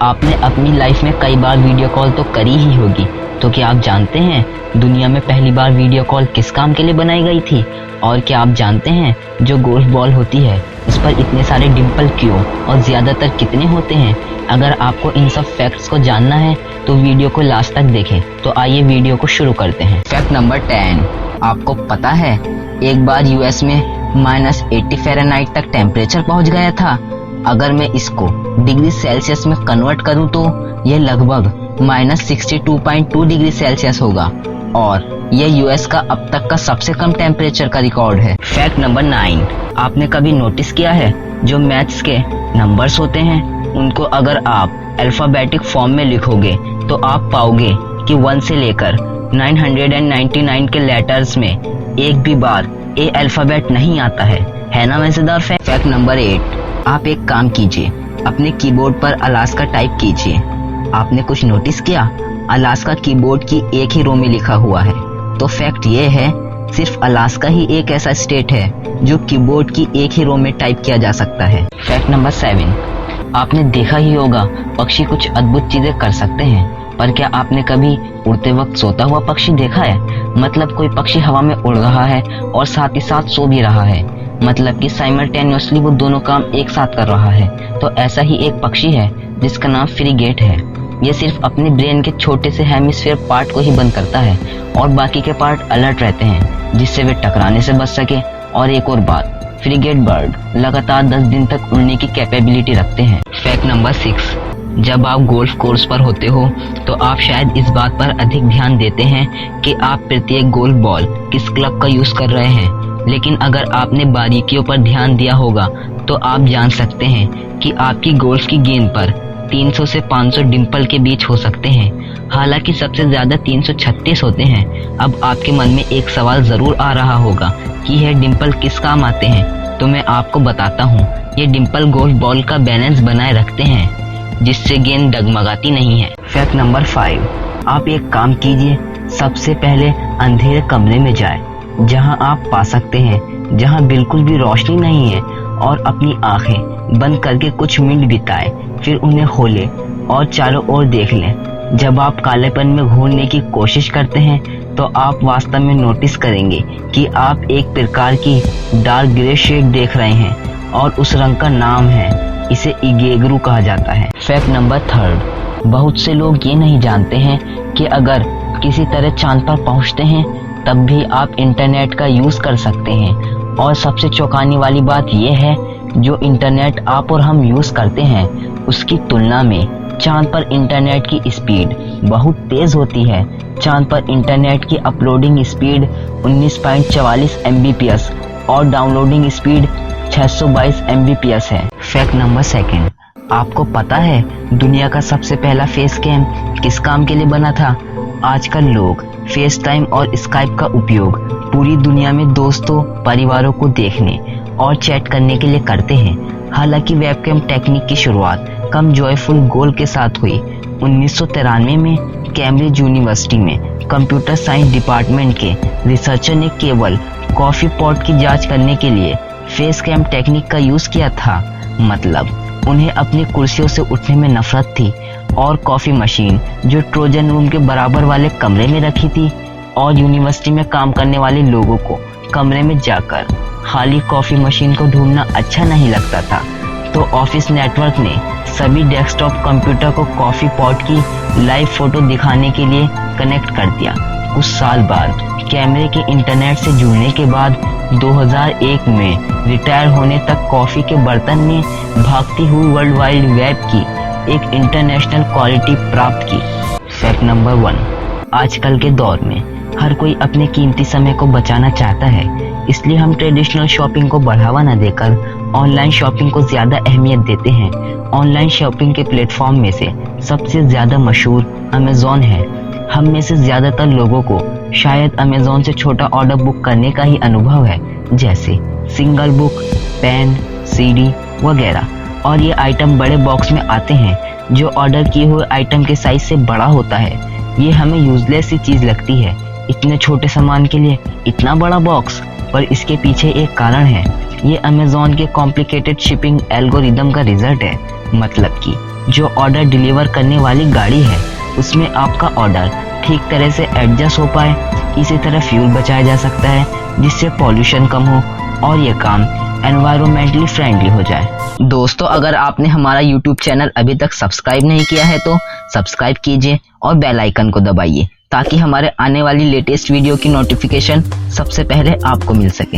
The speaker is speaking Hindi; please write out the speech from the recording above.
आपने अपनी लाइफ में कई बार वीडियो कॉल तो करी ही होगी, तो क्या आप जानते हैं दुनिया में पहली बार वीडियो कॉल किस काम के लिए बनाई गई थी? और क्या आप जानते हैं जो गोल्फ बॉल होती है उस पर इतने सारे डिंपल क्यों और ज़्यादातर कितने होते हैं? अगर आपको इन सब फैक्ट्स को जानना है तो वीडियो को लास्ट तक देखें। तो आइए वीडियो को शुरू करते हैं। फैक्ट नंबर 10, आपको पता है एक बार यूएस में -80 फ़ारेनहाइट तक टेम्परेचर पहुंच गया था। अगर मैं इसको डिग्री सेल्सियस में कन्वर्ट करूं तो यह लगभग -62.2 डिग्री सेल्सियस होगा और यह यूएस का अब तक का सबसे कम टेम्परेचर का रिकॉर्ड है। फैक्ट नंबर 9, आपने कभी नोटिस किया है जो मैथ्स के नंबर्स होते हैं उनको अगर आप अल्फाबेटिक फॉर्म में लिखोगे तो आप पाओगे कि 1 से लेकर 999 के लेटर्स में एक भी बार ए अल्फाबेट नहीं आता है ना मजेदार फैक्ट। फैक्ट नंबर 8, आप एक काम कीजिए, अपने कीबोर्ड पर अलास्का टाइप कीजिए। आपने कुछ नोटिस किया? अलास्का कीबोर्ड की एक ही रो में लिखा हुआ है। तो फैक्ट ये है सिर्फ अलास्का ही एक ऐसा स्टेट है जो कीबोर्ड की एक ही रो में टाइप किया जा सकता है। फैक्ट नंबर 7, आपने देखा ही होगा पक्षी कुछ अद्भुत चीजें कर सकते हैं, पर क्या आपने कभी उड़ते वक्त सोता हुआ पक्षी देखा है? मतलब कोई पक्षी हवा में उड़ रहा है और साथ ही साथ सो भी रहा है, मतलब कि साइमल्टेनियसली वो दोनों काम एक साथ कर रहा है। तो ऐसा ही एक पक्षी है जिसका नाम फ्रिगेट है। ये सिर्फ अपने ब्रेन के छोटे से हेमिस्फीयर पार्ट को ही बंद करता है और बाकी के पार्ट अलर्ट रहते हैं जिससे वे टकराने से बच सके। और एक और बात, फ्रिगेट बर्ड लगातार 10 दिन तक उड़ने की कैपेबिलिटी रखते हैं। फैक्ट नंबर 6, जब आप गोल्फ कोर्स पर होते हो तो आप शायद इस बात पर अधिक ध्यान देते हैं कि आप प्रत्येक गोल्फ बॉल किस क्लब का यूज कर रहे हैं, लेकिन अगर आपने बारीकियों पर ध्यान दिया होगा तो आप जान सकते हैं कि आपकी गोल्फ की गेंद पर 300 से 500 डिंपल के बीच हो सकते हैं। हालांकि सबसे ज्यादा 336 होते हैं। अब आपके मन में एक सवाल जरूर आ रहा होगा कि यह डिंपल किस काम आते हैं, तो मैं आपको बताता हूँ। ये डिंपल गोल्फ बॉल का बैलेंस बनाए रखते हैं जिससे गेंद डगमगाती नहीं है। फैक्ट नंबर 5, आप एक काम कीजिए, सबसे पहले अंधेरे कमरे में जाएं, जहां आप पा सकते हैं जहां बिल्कुल भी रोशनी नहीं है, और अपनी आंखें बंद करके कुछ मिनट बिताएं, फिर उन्हें खोलें और चारों ओर देख लें। जब आप कालेपन में घूरने की कोशिश करते हैं तो आप वास्तव में नोटिस करेंगे कि आप एक प्रकार की डार्क ग्रे शेड देख रहे हैं और उस रंग का नाम है, इसे इगेग्रू कहा जाता है। फैक्ट नंबर 3, बहुत से लोग ये नहीं जानते हैं कि अगर किसी तरह चांद पर पहुंचते हैं तब भी आप इंटरनेट का यूज कर सकते हैं। और सबसे चौंकाने वाली बात यह है जो इंटरनेट आप और हम यूज करते हैं उसकी तुलना में चांद पर इंटरनेट की स्पीड बहुत तेज होती है। चांद पर इंटरनेट की अपलोडिंग स्पीड 19.44 MBPS और डाउनलोडिंग स्पीड 622 MBPS है। फैक्ट नंबर 2, आपको पता है दुनिया का सबसे पहला फेस कैम किस काम के लिए बना था? आजकल लोग फेस टाइम और स्काइप का उपयोग पूरी दुनिया में दोस्तों परिवारों को देखने और चैट करने के लिए करते हैं। हालांकि वेबकैम टेक्निक की शुरुआत कम जॉयफुल गोल के साथ हुई। 1993 में कैम्ब्रिज यूनिवर्सिटी में कंप्यूटर साइंस डिपार्टमेंट के रिसर्चर ने केवल कॉफी पॉट की जांच करने के लिए फेस कैम टेक्निक का यूज किया था। मतलब उन्हें अपनी कुर्सियों से उठने में नफरत थी और कॉफी मशीन जो ट्रोजन रूम के बराबर वाले कमरे में रखी थी, और यूनिवर्सिटी में काम करने वाले लोगों को कमरे में जाकर खाली कॉफी मशीन को ढूंढना अच्छा नहीं लगता था। तो ऑफिस नेटवर्क ने सभी डेस्कटॉप कंप्यूटर को कॉफी पॉट की लाइव फोटो दिखाने के लिए कनेक्ट कर दिया। कुछ साल बाद कैमरे के इंटरनेट से जुड़ने के बाद 2001 में रिटायर होने तक कॉफी के बर्तन में भागती हुई वर्ल्ड वाइड वेब की एक इंटरनेशनल क्वालिटी प्राप्त की। फैक्ट नंबर 1, आजकल के दौर में हर कोई अपने कीमती समय को बचाना चाहता है, इसलिए हम ट्रेडिशनल शॉपिंग को बढ़ावा न देकर ऑनलाइन शॉपिंग को ज्यादा अहमियत देते हैं। ऑनलाइन शॉपिंग के प्लेटफॉर्म में से सबसे ज्यादा मशहूर अमेज़न है। हम में से ज्यादातर लोगों को शायद अमेज़न से छोटा ऑर्डर बुक करने का ही अनुभव है, जैसे सिंगल बुक, पेन, CD वगैरह। और ये आइटम बड़े बॉक्स में आते हैं जो ऑर्डर किए हुए आइटम के साइज से बड़ा होता है। ये हमें यूजलेस सी चीज लगती है, इतने छोटे सामान के लिए इतना बड़ा बॉक्स, पर इसके पीछे एक कारण है। ये अमेज़न के कॉम्प्लिकेटेड शिपिंग एल्गोरिदम का रिजल्ट है। मतलब कि जो ऑर्डर डिलीवर करने वाली गाड़ी है उसमें आपका ऑर्डर ठीक तरह से एडजस्ट हो पाए। इसी तरह फ्यूल बचाया जा सकता है जिससे पॉल्यूशन कम हो और ये काम एनवायरमेंटली फ्रेंडली हो जाए। दोस्तों, अगर आपने हमारा यूट्यूब चैनल अभी तक सब्सक्राइब नहीं किया है तो सब्सक्राइब कीजिए और बेल आइकन को दबाइए ताकि हमारे आने वाली लेटेस्ट वीडियो की नोटिफिकेशन सबसे पहले आपको मिल सके।